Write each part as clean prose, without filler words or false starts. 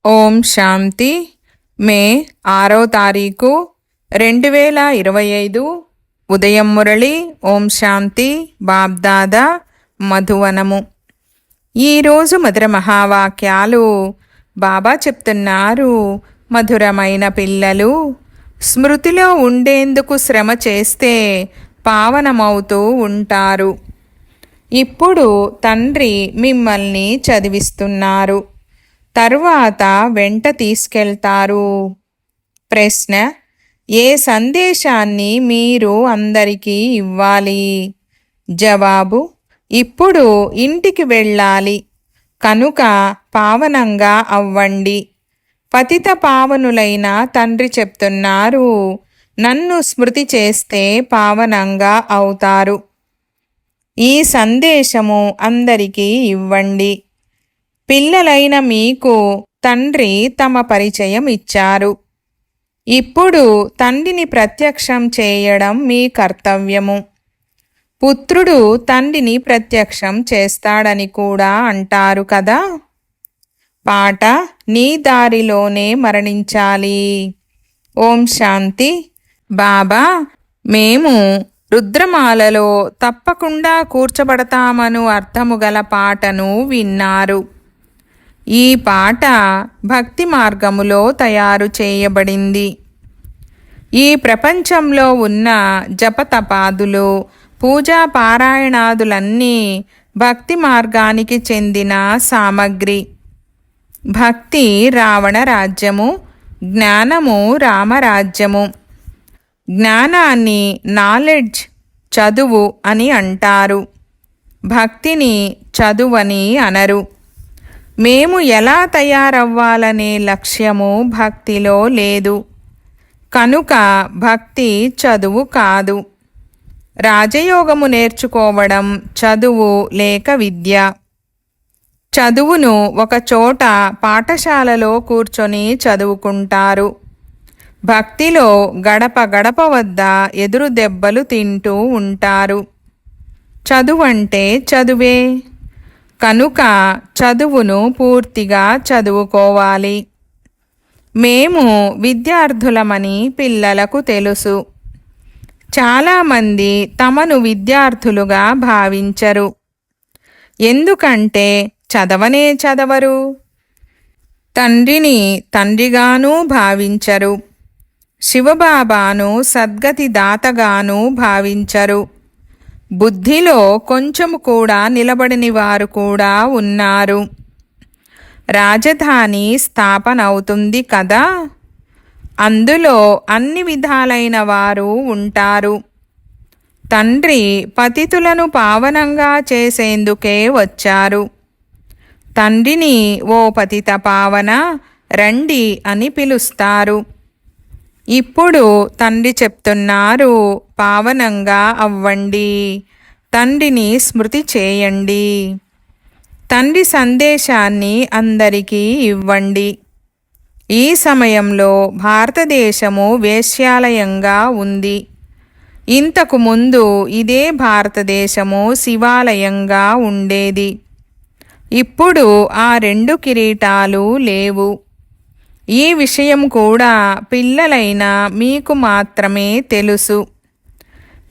ఓం శాంతి. మే 6వ తారీఖు 2025 ఉదయం మురళి. ఓం శాంతి. బాబ్దాదా మధువనము. ఈరోజు మధుర మహావాక్యాలు బాబా చెప్తున్నారు. మధురమైన పిల్లలు, స్మృతిలో ఉండేందుకు శ్రమ చేస్తే పావనమవుతూ ఉంటారు. ఇప్పుడు తండ్రి మిమ్మల్ని చదివిస్తున్నారు, తరువాత వెంట తీసుకెళ్తారు. ప్రశ్న: ఏ సందేశాన్ని మీరు అందరికీ ఇవ్వాలి? జవాబు: ఇప్పుడు ఇంటికి వెళ్ళాలి కనుక పావనంగా అవ్వండి. పతిత పావనులైన తండ్రి చెప్తున్నారు, నన్ను స్మృతి చేస్తే పావనంగా అవుతారు. ఈ సందేశము అందరికీ ఇవ్వండి. పిల్లలైన మీకు తండ్రి తమ పరిచయం ఇచ్చారు. ఇప్పుడు తండ్రిని ప్రత్యక్షం చేయడం మీ కర్తవ్యము. పుత్రుడు తండ్రిని ప్రత్యక్షం చేస్తాడని కూడా అంటారు కదా. పాట: నీ దారిలోనే మరణించాలి. ఓం శాంతి. బాబా, మేము రుద్రమాలలో తప్పకుండా కూర్చబడతామను అర్థము గల పాటను విన్నారు. ఈ పాట భక్తి మార్గములో తయారు చేయబడింది. ఈ ప్రపంచంలో ఉన్న జపతపాదులు, పూజా పారాయణాదులన్నీ భక్తి మార్గానికి చెందిన సామగ్రి. భక్తి రావణ రాజ్యము, జ్ఞానము రామరాజ్యము. జ్ఞానాన్ని నాలెడ్జ్, చదువు అని అంటారు. భక్తిని చదువని అనరు. మేము ఎలా తయారవ్వాలనే లక్ష్యము భక్తిలో లేదు కనుక భక్తి చదువు కాదు. రాజయోగము నేర్చుకోవడం చదువు లేక విద్య. చదువును ఒక చోట పాఠశాలలో కూర్చొని చదువుకుంటారు. భక్తిలో గడప గడప వద్ద ఎదురు దెబ్బలు తింటూ ఉంటారు. చదువంటే చదువే కనుక చదువును పూర్తిగా చదువుకోవాలి. మేము విద్యార్థులమని పిల్లలకు తెలుసు. చాలామంది తమను విద్యార్థులుగా భావించరు. ఎందుకంటే చదవనే చదవరు. తండ్రిని తండ్రిగానూ భావించరు. శివబాబాను సద్గతి దాతగానూ భావించరు. బుద్ధిలో కొంచెము కూడా నిలబడని వారు కూడా ఉన్నారు. రాజధాని స్థాపన అవుతుంది కదా, అందులో అన్ని విధాలైన వారు ఉంటారు. తండ్రి పతితులను పావనంగా చేసేందుకే వచ్చారు. తండ్రిని ఓ పతిత పావన రండి అని పిలుస్తారు. ఇప్పుడు తండ్రి చెప్తున్నారు, పావనంగా అవ్వండి, తండ్రిని స్మృతి చేయండి. తండ్రి సందేశాన్ని అందరికీ ఇవ్వండి. ఈ సమయంలో భారతదేశము వేశ్యాలయంగా ఉంది. ఇంతకు ముందు ఇదే భారతదేశము శివాలయంగా ఉండేది. ఇప్పుడు ఆ రెండు కిరీటాలు లేవు. ఈ విషయం కూడా పిల్లలైన మీకు మాత్రమే తెలుసు.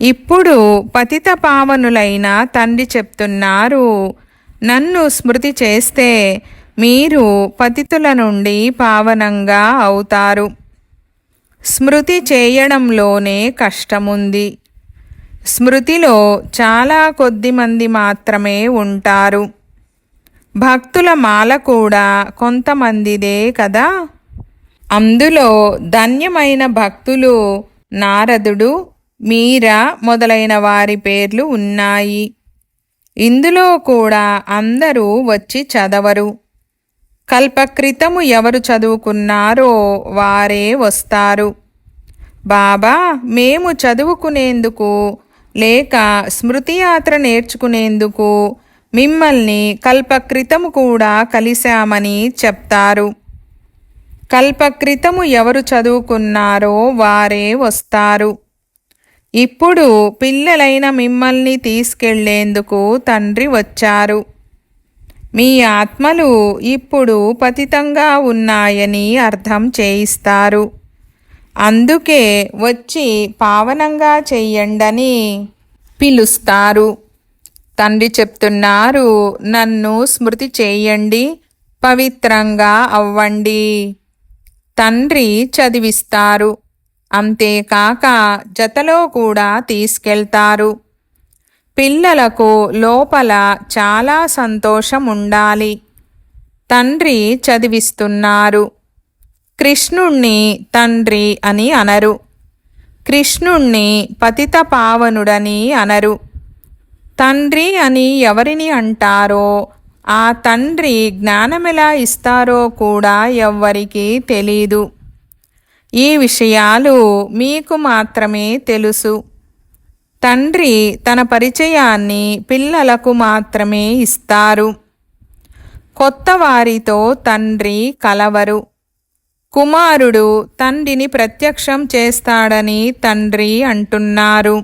ఇప్పుడు పతిత పావనులైన తండ్రి చెప్తున్నారు, నన్ను స్మృతి చేస్తే మీరు పతితుల నుండి పావనంగా అవుతారు. స్మృతి చేయడంలోనే కష్టముంది. స్మృతిలో చాలా కొద్ది మంది మాత్రమే ఉంటారు. భక్తుల మాల కూడా కొంతమందిదే కదా. అందులో ధన్యమైన భక్తులు నారదుడు, మీరా మొదలైన వారి పేర్లు ఉన్నాయి. ఇందులో కూడా అందరూ వచ్చి చదవరు. కల్పక్రితము ఎవరు చదువుకున్నారో వారే వస్తారు. బాబా, మేము చదువుకునేందుకు లేక స్మృతియాత్ర నేర్చుకునేందుకు మిమ్మల్ని కల్పక్రితము కూడా కలిశామని చెప్తారు. కల్పక్రితము ఎవరు చదువుకున్నారో వారే వస్తారు. ఇప్పుడు పిల్లలైన మిమ్మల్ని తీసుకెళ్లేందుకు తండ్రి వచ్చారు. మీ ఆత్మలు ఇప్పుడు పతితంగా ఉన్నాయని అర్థం చేయిస్తారు. అందుకే వచ్చి పావనంగా చెయ్యండని పిలుస్తారు. తండ్రి చెప్తున్నారు, నన్ను స్మృతి చేయండి, పవిత్రంగా అవ్వండి. తండ్రి చదివిస్తారు, అంతేకాక జతలో కూడా తీసుకెళ్తారు. పిల్లలకు లోపల చాలా సంతోషం ఉండాలి. తండ్రి చదివిస్తున్నారు. కృష్ణుణ్ణి తండ్రి అని అనరు. కృష్ణుణ్ణి పతిత పావనుడని అనరు. తండ్రి అని ఎవరిని అంటారో ఆ తండ్రి జ్ఞానమెలా ఇస్తారో కూడా ఎవ్వరికీ తెలీదు. ఈ విషయాలు మీకు మాత్రమే తెలుసు. తండ్రి తన పరిచయాన్ని పిల్లలకు మాత్రమే ఇస్తారు. కొత్త వారితో తండ్రి కలవరు. కుమారుడు తండ్రిని ప్రత్యక్షం చేస్తాడని తండ్రి అంటున్నారు.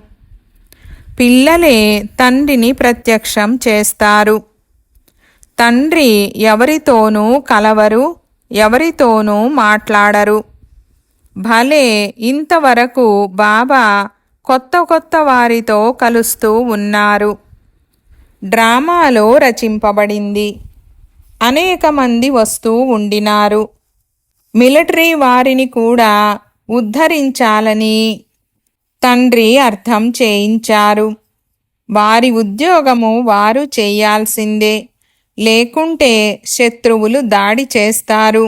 పిల్లలే తండ్రిని ప్రత్యక్షం చేస్తారు. తండ్రి ఎవరితోనూ కలవరు, ఎవరితోనూ మాట్లాడరు. భలే, ఇంతవరకు బాబా కొత్త కొత్త వారితో కలుస్తూ ఉన్నారు. డ్రామాలో రచింపబడింది. అనేక మంది వస్తూ ఉండినారు. మిలిటరీ వారిని కూడా ఉద్ధరించాలని తండ్రి అర్థం చేయించారు. వారి ఉద్యోగము వారు చేయాల్సిందే, లేకుంటే శత్రువులు దాడి చేస్తారు.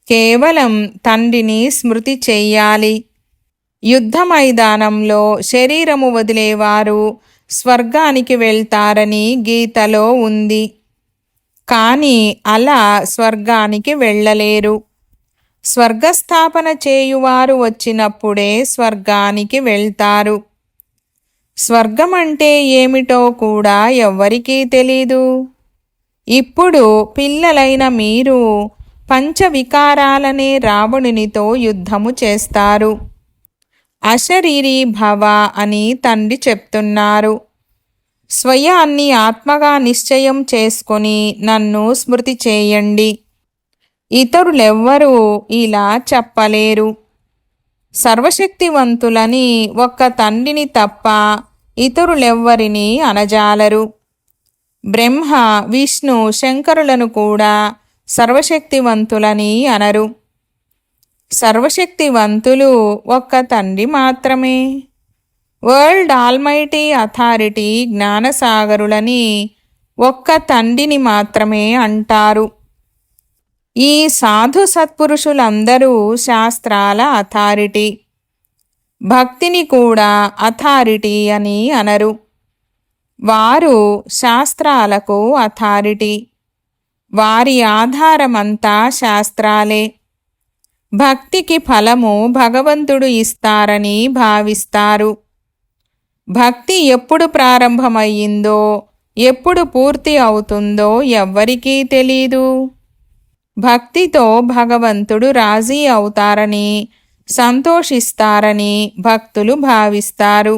కేవలం తండ్రిని స్మృతి చెయ్యాలి. యుద్ధ మైదానంలో శరీరము వదిలేవారు స్వర్గానికి వెళ్తారని గీతలో ఉంది. కానీ అలా స్వర్గానికి వెళ్ళలేరు. స్వర్గస్థాపన చేయువారు వచ్చినప్పుడే స్వర్గానికి వెళ్తారు. స్వర్గమంటే ఏమిటో కూడా ఎవ్వరికీ తెలీదు. ఇప్పుడు పిల్లలైన మీరు పంచవికారాలనే రావణునితో యుద్ధము చేస్తారు. అశరీరీ భవ అని తండ్రి చెప్తున్నారు. స్వయాన్ని ఆత్మగా నిశ్చయం చేసుకొని నన్ను స్మృతి చేయండి. ఇతరులెవ్వరూ ఇలా చెప్పలేరు. సర్వశక్తివంతులని ఒక్క తండ్రిని తప్ప ఇతరులెవ్వరినీ అనజాలరు. బ్రహ్మ, విష్ణు, శంకరులను కూడా సర్వశక్తివంతులని అనరు. సర్వశక్తివంతులు ఒక్క తండ్రి మాత్రమే. వరల్డ్ ఆల్మైటీ అథారిటీ జ్ఞానసాగరులని ఒక్క తండ్రిని మాత్రమే అంటారు. ఈ సాధు సత్పురుషులందరూ శాస్త్రాల అథారిటీ. భక్తిని కూడా అథారిటీ అని అనరు. వారు శాస్త్రాలకు అథారిటీ. వారి ఆధారమంతా శాస్త్రాలే. భక్తికి ఫలము భగవంతుడు ఇస్తారని భావిస్తారు. భక్తి ఎప్పుడు ప్రారంభమయ్యిందో, ఎప్పుడు పూర్తి అవుతుందో ఎవ్వరికీ తెలీదు. భక్తితో భగవంతుడు రాజీ అవుతారని, సంతోషిస్తారని భక్తులు భావిస్తారు.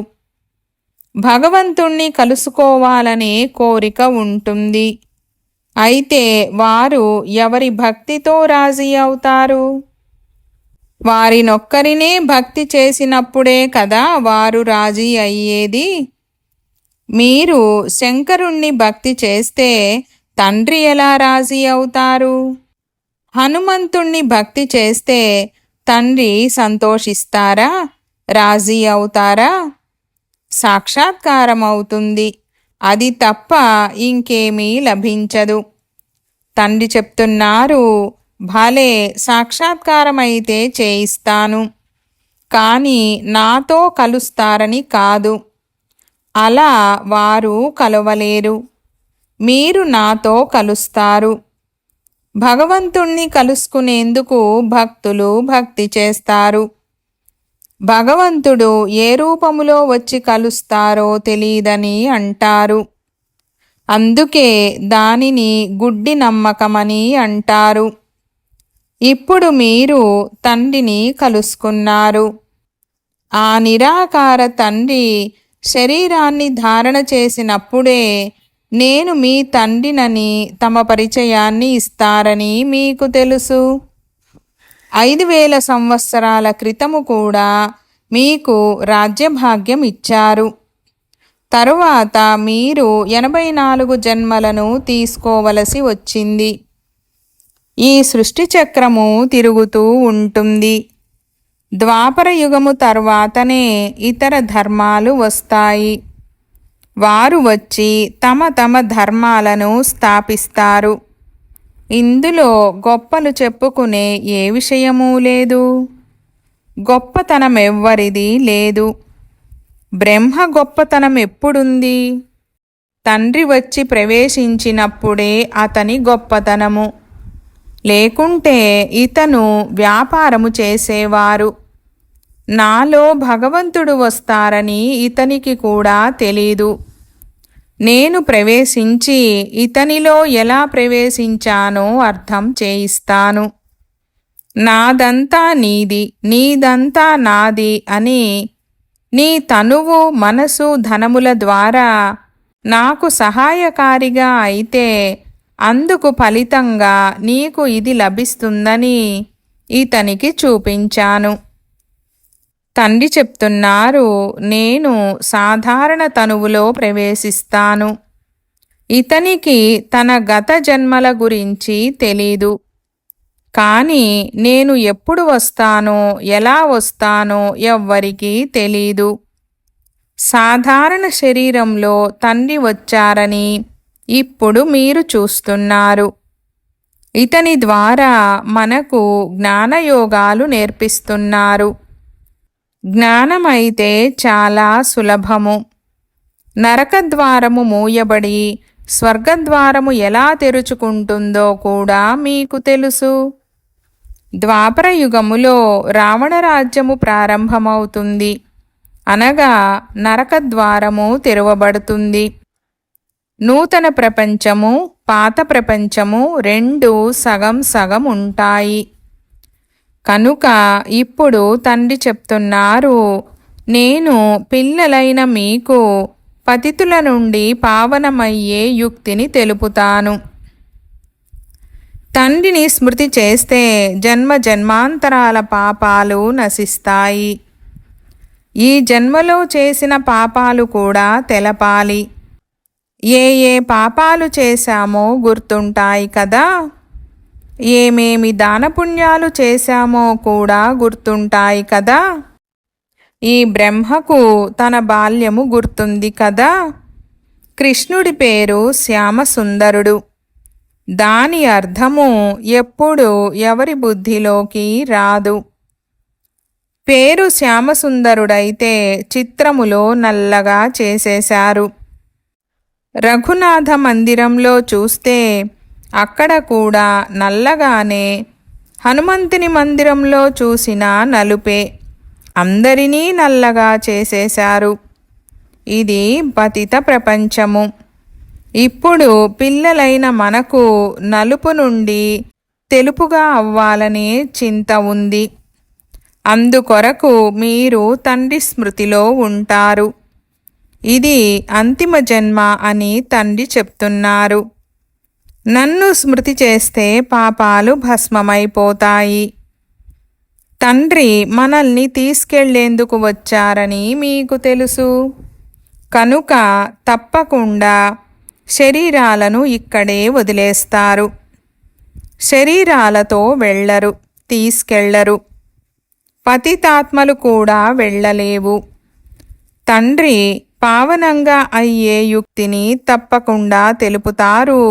భగవంతుణ్ణి కలుసుకోవాలనే కోరిక ఉంటుంది. అయితే వారు ఎవరి భక్తితో రాజీ అవుతారు? వారినొక్కరినే భక్తి చేసినప్పుడే కదా వారు రాజీ అయ్యేది. మీరు శంకరుణ్ణి భక్తి చేస్తే తండ్రి ఎలా రాజీ అవుతారు? హనుమంతుణ్ణి భక్తి చేస్తే తండ్రి సంతోషిస్తారా, రాజీ అవుతారా? సాక్షాత్కారం అవుతుంది. అది తప్ప ఇంకేమీ లభించదు. తండ్రి చెప్తున్నారు, భలే, సాక్షాత్కారమైతే చేయిస్తాను, కానీ నాతో కలుస్తారని కాదు. అలా వారు కలవలేరు. మీరు నాతో కలుస్తారు. భగవంతుణ్ణి కలుసుకునేందుకు భక్తులు భక్తి చేస్తారు. భగవంతుడు ఏ రూపములో వచ్చి కలుస్తారో తెలీదని అంటారు. అందుకే దానిని గుడ్డి నమ్మకమని అంటారు. ఇప్పుడు మీరు తండ్రిని కలుసుకున్నారు. ఆ నిరాకార తండ్రి శరీరాన్ని ధారణ చేసినప్పుడే నేను మీ తండ్రినని తమ పరిచయాన్ని ఇస్తారని మీకు తెలుసు. 5000 సంవత్సరాల క్రితము కూడా మీకు రాజ్యభాగ్యం ఇచ్చారు. తరువాత మీరు 84 జన్మలను తీసుకోవలసి వచ్చింది. ఈ సృష్టి చక్రము తిరుగుతూ ఉంటుంది. ద్వాపర యుగము తర్వాతనే ఇతర ధర్మాలు వస్తాయి. వారు వచ్చి తమ తమ ధర్మాలను స్థాపిస్తారు. ఇందులో గొప్పలు చెప్పుకునే ఏ విషయమూ లేదు. గొప్పతనం ఎవ్వరిది లేదు. బ్రహ్మ గొప్పతనం ఎప్పుడుంది? తండ్రి వచ్చి ప్రవేశించినప్పుడే అతని గొప్పతనము. లేకుంటే ఇతను వ్యాపారము చేసేవారు. నాలో భగవంతుడు వస్తారని ఇతనికి కూడా తెలీదు. నేను ప్రవేశించి ఇతనిలో ఎలా ప్రవేశించానో అర్థం చేయిస్తాను. నాదంతా నీది, నీదంతా నాది అని నీ తనువు, మనసు, ధనముల ద్వారా నాకు సహాయకారిగా అయితే అందుకు ఫలితంగా నీకు ఇది లభిస్తుందని ఇతనికి చూపించాను. తండ్రి చెప్తున్నారు, నేను సాధారణ తనువులో ప్రవేశిస్తాను. ఇతనికి తన గత జన్మల గురించి తెలీదు. కానీ నేను ఎప్పుడు వస్తానో, ఎలా వస్తానో ఎవ్వరికీ తెలీదు. సాధారణ శరీరంలో తండ్రి వచ్చారని ఇప్పుడు మీరు చూస్తున్నారు. ఇతని ద్వారా మనకు జ్ఞానయోగాలు నేర్పిస్తున్నారు. జ్ఞానమైతే చాలా సులభము. నరకద్వారము మూయబడి స్వర్గద్వారము ఎలా తెరుచుకుంటుందో కూడా మీకు తెలుసు. ద్వాపర యుగములో రావణరాజ్యము ప్రారంభమవుతుంది. అనగా నరకద్వారము తెరవబడుతుంది. నూతన ప్రపంచము, పాత ప్రపంచము రెండూ సగం సగం ఉంటాయి. కనుక ఇప్పుడు తండ్రి చెప్తున్నారు, నేను పిల్లలైన మీకు పతితుల నుండి పావనమయ్యే యుక్తిని తెలుపుతాను. తండ్రిని స్మృతి చేస్తే జన్మ జన్మాంతరాల పాపాలు నశిస్తాయి. ఈ జన్మలో చేసిన పాపాలు కూడా తెలపాలి. ఏ ఏ పాపాలు చేశామో గుర్తుంటాయి కదా. ఏమేమి దానపుణ్యాలు చేశామో కూడా గుర్తుంటాయి కదా. ఈ బ్రహ్మకు తన బాల్యము గుర్తుంది కదా. కృష్ణుడి పేరు శ్యామసుందరుడు. దాని అర్థము ఎప్పుడు ఎవరి బుద్ధిలోకి రాదు. పేరు శ్యామసుందరుడైతే చిత్రములో నల్లగా చేసేశారు. రఘునాథ మందిరంలో చూస్తే అక్కడ కూడా నల్లగానే, హనుమంతుని మందిరంలో చూసినా నలుపే. అందరినీ నల్లగా చేసేశారు. ఇది పతిత ప్రపంచము. ఇప్పుడు పిల్లలైన మనకు నలుపు నుండి తెలుపుగా అవ్వాలనే చింత ఉంది. అందుకొరకు మీరు తండ్రి స్మృతిలో ఉంటారు. ఇది అంతిమ జన్మ అని తండ్రి చెప్తున్నారు. నన్ను స్మృతి చేస్తే పాపాలు భస్మమైపోతాయి. తండ్రి మనల్ని తీసుకెళ్లేందుకు వచ్చారని మీకు తెలుసు. కనుక తప్పకుండా శరీరాలను ఇక్కడే వదిలేస్తారు. శరీరాలతో వెళ్ళరు, తీసుకెళ్లరు. పతితాత్మలు కూడా వెళ్ళలేవు. తండ్రి పావనంగా అయ్యే యుక్తిని తప్పకుండా తెలుపుతారు.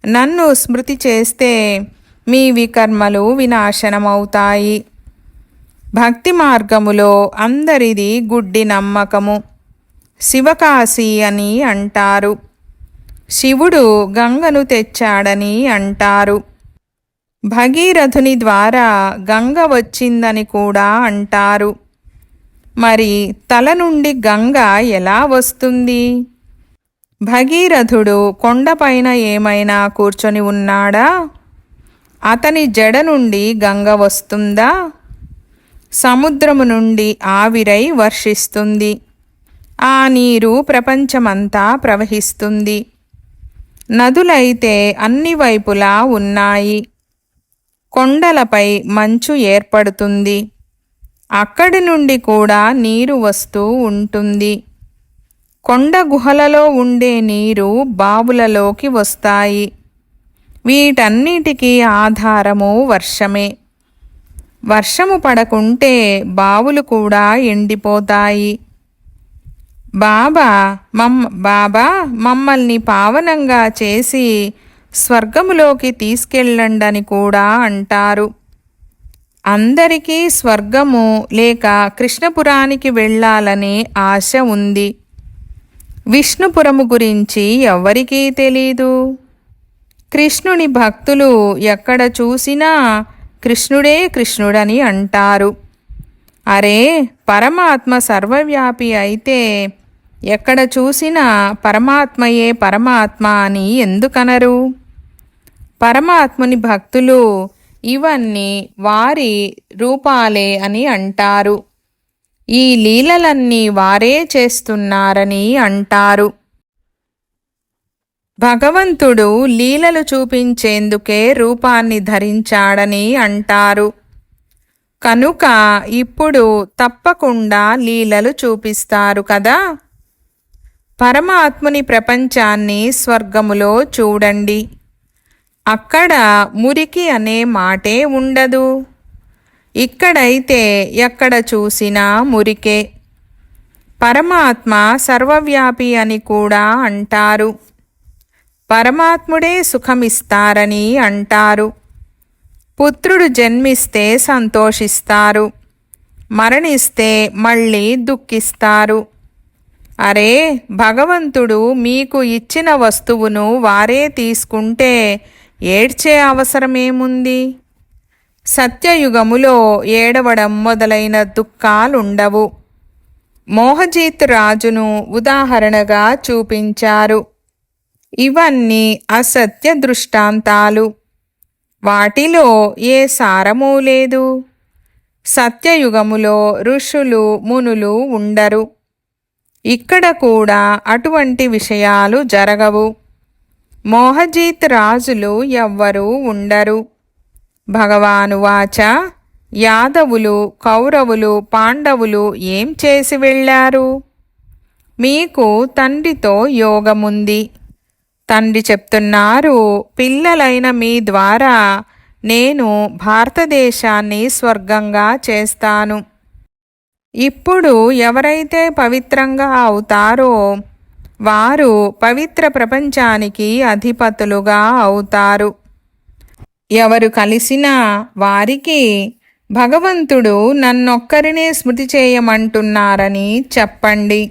నన్ను స్మృతి చేస్తే మీ వికర్మలు వినాశనమవుతాయి. భక్తి మార్గములో అందరిది గుడ్డి నమ్మకము. శివకాశి అని అంటారు. శివుడు గంగను తెచ్చాడని అంటారు. భగీరథుని ద్వారా గంగ వచ్చిందని కూడా అంటారు. మరి తల నుండి గంగ ఎలా వస్తుంది? భగీరథుడు కొండపైన ఏమైనా కూర్చొని ఉన్నాడా? అతని జడ నుండి గంగ వస్తుందా? సముద్రము నుండి ఆవిరై వర్షిస్తుంది. ఆ నీరు ప్రపంచమంతా ప్రవహిస్తుంది. నదులైతే అన్ని వైపులా ఉన్నాయి. కొండలపై మంచు ఏర్పడుతుంది. అక్కడి నుండి కూడా నీరు వస్తూ ఉంటుంది. కొండ గుహలలో ఉండే నీరు బావులలోకి వస్తాయి. వీటన్నిటికీ ఆధారము వర్షమే. వర్షము పడకుంటే బావులు కూడా ఎండిపోతాయి. బాబా మమ్మల్ని పావనంగా చేసి స్వర్గములోకి తీసుకెళ్ళండని కూడా అంటారు. అందరికీ స్వర్గము లేక కృష్ణపురానికి వెళ్ళాలనే ఆశ ఉంది. విష్ణుపురము గురించి ఎవ్వరికీ తెలీదు. కృష్ణుని భక్తులు ఎక్కడ చూసినా కృష్ణుడే కృష్ణుడని అంటారు. అరే, పరమాత్మ సర్వవ్యాపి అయితే ఎక్కడ చూసినా పరమాత్మయే పరమాత్మ అని ఎందుకనరు? పరమాత్ముని భక్తులు ఇవన్నీ వారి రూపాలే అని అంటారు. ఈ లీలలన్నీ వారే చేస్తున్నారని అంటారు. భగవంతుడు లీలలు చూపించేందుకే రూపాన్ని ధరించాడని అంటారు. కనుక ఇప్పుడు తప్పకుండా లీలలు చూపిస్తారు కదా. పరమాత్ముని ప్రపంచాన్ని స్వర్గములో చూడండి. అక్కడ మురికి అనే మాటే ఉండదు. ఇక్కడైతే ఎక్కడ చూసినా మురికే. పరమాత్మ సర్వవ్యాపి అని కూడా అంటారు. పరమాత్ముడే సుఖమిస్తారని అంటారు. పుత్రుడు జన్మిస్తే సంతోషిస్తారు, మరణిస్తే మళ్ళీ దుఃఖిస్తారు. అరే, భగవంతుడు మీకు ఇచ్చిన వస్తువును వారే తీసుకుంటే ఏడ్చే అవసరమేముంది? సత్యయుగములో ఏడవడం మొదలైన దుఃఖాలుండవు. మోహజీత్ రాజును ఉదాహరణగా చూపించారు. ఇవన్నీ అసత్య దృష్టాంతాలు. వాటిలో ఏ సారమూ లేదు. సత్యయుగములో ఋషులు మునులు ఉండరు. ఇక్కడ కూడా అటువంటి విషయాలు జరగవు. మోహజీత్ రాజులు ఎవ్వరూ ఉండరు. భగవానువాచ, యాదవులు, కౌరవులు, పాండవులు ఏం చేసి వెళ్ళారు? మీకు తండ్రితో యోగముంది. తండ్రి చెప్తున్నారు, పిల్లలైన మీ ద్వారా నేను భారతదేశాన్ని స్వర్గంగా చేస్తాను. ఇప్పుడు ఎవరైతే పవిత్రంగా అవుతారో వారు పవిత్ర ప్రపంచానికి అధిపతులుగా అవుతారు. ఎవరు కలిసినా వారికి భగవంతుడు నన్నొక్కరినే స్మృతి చేయమంటున్నారని చెప్పండి.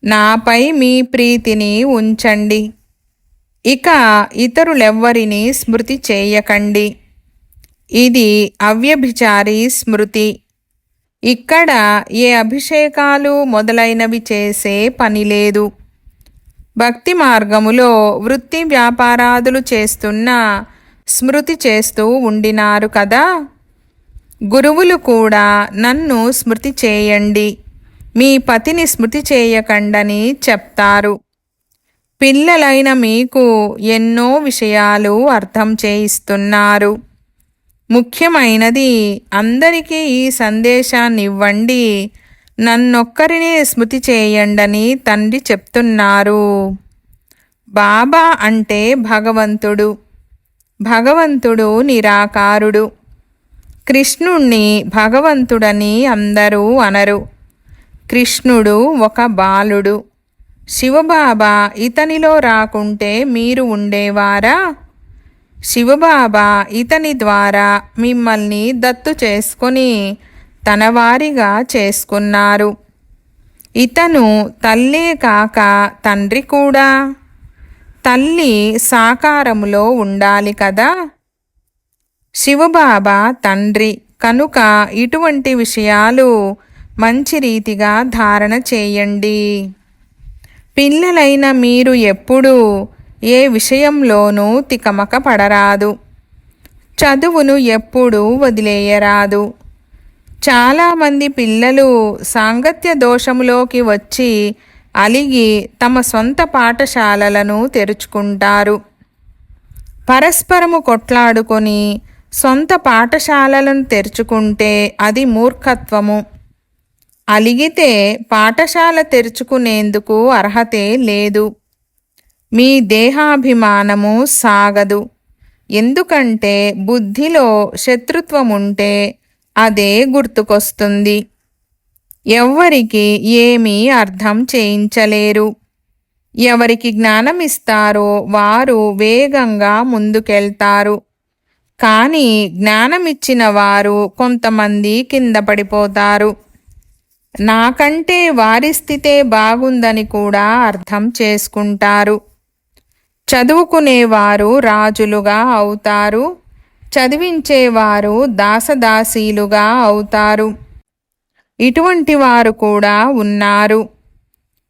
నాపై మీ ప్రీతిని ఉంచండి. ఇక ఇతరులెవ్వరినీ స్మృతి చేయకండి. ఇది అవ్యభిచారి స్మృతి. ఇక్కడ ఏ అభిషేకాలు మొదలైనవి చేసే పని లేదు. భక్తి మార్గములో వృత్తి వ్యాపారాదులు చేస్తున్నా స్మృతి చేస్తూ ఉండినారు కదా. గురువులు కూడా నన్ను స్మృతి చేయండి, మీ పతిని స్మృతి చేయకండని చెప్తారు. పిల్లలైన మీకు ఎన్నో విషయాలు అర్థం చేయిస్తున్నారు. ముఖ్యమైనది అందరికీ ఈ సందేశాన్ని ఇవ్వండి, నన్నొక్కరినే స్మృతి చేయండని తండ్రి చెప్తున్నారు. బాబా అంటే భగవంతుడు. భగవంతుడు నిరాకారుడు. కృష్ణుణ్ణి భగవంతుడని అందరూ అనరు. కృష్ణుడు ఒక బాలుడు. శివబాబా ఇతనిలో రాకుంటే మీరు ఉండేవారా? శివబాబా ఇతని ద్వారా మిమ్మల్ని దత్తు చేసుకొని తన వారిగా చేసుకున్నారు. ఇతను తల్లే కాక తండ్రి కూడా. తల్లి సాకారములో ఉండాలి కదా. శివబాబా తండ్రి కనుక ఇటువంటి విషయాలు మంచి రీతిగా ధారణ చేయండి. పిల్లలైన మీరు ఎప్పుడూ ఏ విషయంలోనూ తికమక పడరాదు. చదువును ఎప్పుడూ వదిలేయరాదు. చాలామంది పిల్లలు సాంగత్య దోషములోకి వచ్చి అలిగి తమ సొంత పాఠశాలలను తెరుచుకుంటారు. పరస్పరము కొట్లాడుకొని సొంత పాఠశాలలను తెరుచుకుంటే అది మూర్ఖత్వము. అలిగితే పాఠశాల తెరుచుకునేందుకు అర్హతే లేదు. మీ దేహాభిమానము సాగదు. ఎందుకంటే బుద్ధిలో శత్రుత్వముంటే అదే గుర్తుకొస్తుంది. ఎవ్వరికి ఏమీ అర్థం చేయించలేరు. ఎవరికి జ్ఞానమిస్తారో వారు వేగంగా ముందుకెళ్తారు. కానీ జ్ఞానమిచ్చిన వారు కొంతమంది కింద పడిపోతారు. నాకంటే వారి స్థితే బాగుందని కూడా అర్థం చేసుకుంటారు. చదువుకునేవారు రాజులుగా అవుతారు. చదివించేవారు దాసదాసీలుగా అవుతారు. ఇటువంటి వారు కూడా ఉన్నారు.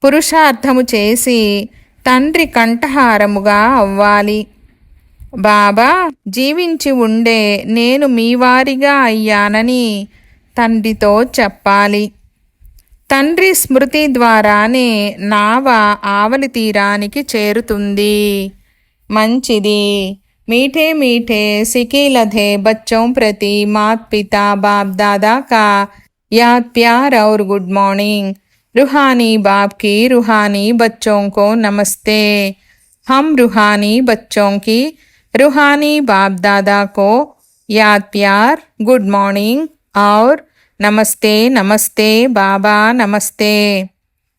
పురుషార్థము చేసి తండ్రి కంఠహారముగా అవ్వాలి. బాబా జీవించి ఉండే నేను మీ వారిగా అయ్యానని తండ్రితో చెప్పాలి. తండ్రి స్మృతి ద్వారానే నావ ఆవలి తీరానికి చేరుతుంది. మంచిది. మీఠే మీఠే సికీలధే బచ్చోं ప్రతి మాత్ పితా బాప్ దాదా కా యాద్ ప్యార్ और गुड मॉर्निंग. रूहानी बाप की रूहानी बच्चों को नमस्ते. हम रूहानी बच्चों की रूहानी बाप दादा को याद प्यार गुड मॉर्निंग और నమస్తే నమస్తే బాబా నమస్తే.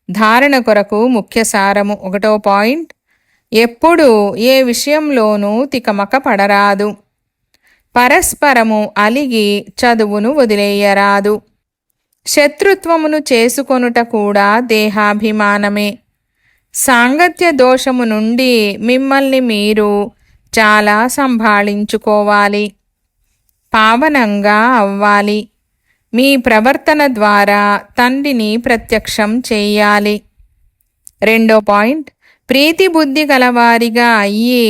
ధారణ కొరకు ముఖ్య సారము. 1వ పాయింట్, ఎప్పుడు ఏ విషయంలోనూ తికమక పడరాదు. పరస్పరము అలిగి చదువును వదిలేయరాదు. శత్రుత్వమును చేసుకొనుట కూడా దేహాభిమానమే. సాంగత్య దోషము నుండి మిమ్మల్ని మీరు చాలా సంభాళించుకోవాలి. పావనంగా అవ్వాలి. మీ ప్రవర్తన ద్వారా తండ్రిని ప్రత్యక్షం చేయాలి. 2వ పాయింట్, ప్రీతి బుద్ధి గలవారిగా అయ్యి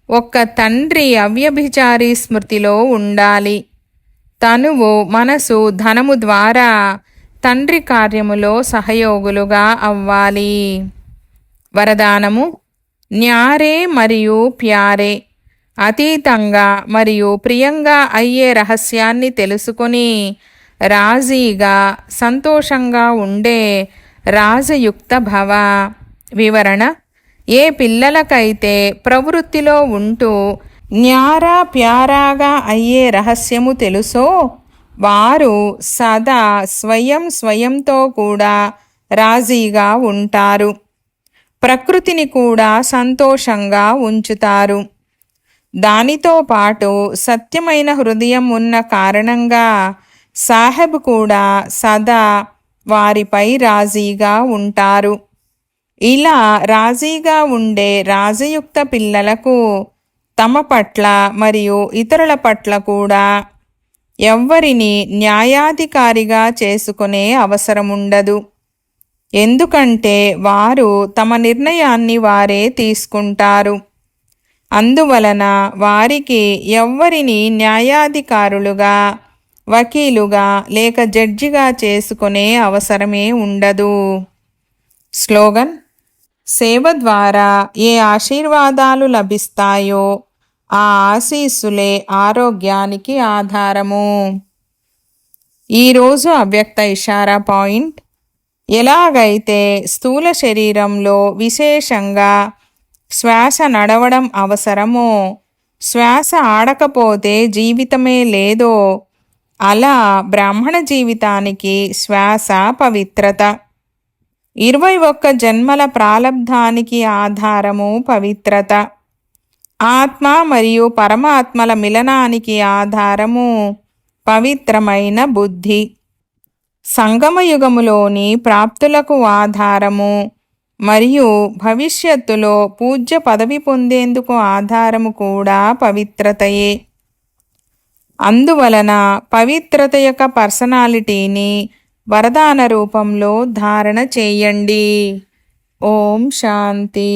ఒక్క తండ్రి అవ్యభిచారి స్మృతిలో ఉండాలి. తనువు మనసు ధనము ద్వారా తండ్రి కార్యములో సహయోగులుగా అవ్వాలి. వరదానము. న్యారే మరియు ప్యారే, అతీతంగా మరియు ప్రియంగా అయ్యే రహస్యాన్ని తెలుసుకొని రాజీగా సంతోషంగా ఉండే రాజయుక్త భవ. వివరణ. ఏ పిల్లలకైతే ప్రవృత్తిలో ఉంటూ న్యారా ప్యారాగా అయ్యే రహస్యము తెలుసో వారు సదా స్వయంతో కూడా రాజీగా ఉంటారు. ప్రకృతిని కూడా సంతోషంగా ఉంచుతారు. దానితో పాటు సత్యమైన హృదయం ఉన్న కారణంగా సాహెబ్ కూడా సదా వారిపై రాజీగా ఉంటారు. ఇలా రాజీగా ఉండే రాజయుక్త పిల్లలకు తమ పట్ల మరియు ఇతరుల పట్ల కూడా ఎవ్వరిని న్యాయాధికారిగా చేసుకునే అవసరముండదు. ఎందుకంటే వారు తమ నిర్ణయాన్ని వారే తీసుకుంటారు. అందువలన వారికి ఎవ్వరిని న్యాయాధికారులుగా, వకీలుగా లేక జడ్జిగా చేసుకునే అవసరమే ఉండదు. స్లోగన్. సేవ ద్వారా ఏ ఆశీర్వాదాలు లభిస్తాయో ఆ ఆశీస్సులే ఆరోగ్యానికి ఆధారము. ఈరోజు అవ్యక్త ఇషారా పాయింట్. ఎలాగైతే స్థూల శరీరంలో విశేషంగా శ్వాస నడవడం అవసరమో, శ్వాస ఆడకపోతే జీవితమే లేదో, అలా బ్రాహ్మణ జీవితానికి శ్వాస పవిత్రత. 21 జన్మల ప్రాలబ్ధానికి ఆధారము పవిత్రత. ఆత్మ మరియు పరమాత్మల మిలనానికి ఆధారము పవిత్రమైన బుద్ధి. సంగమయుగములోని ప్రాప్తులకు ఆధారము మరియు భవిష్యత్తులో పూజ్య పదవి పొందేందుకు ఆధారము కూడా పవిత్రతయే. అందువలన పవిత్రత యొక్క పర్సనాలిటీని వరదాన రూపంలో ధారణ చేయండి. ఓం శాంతి.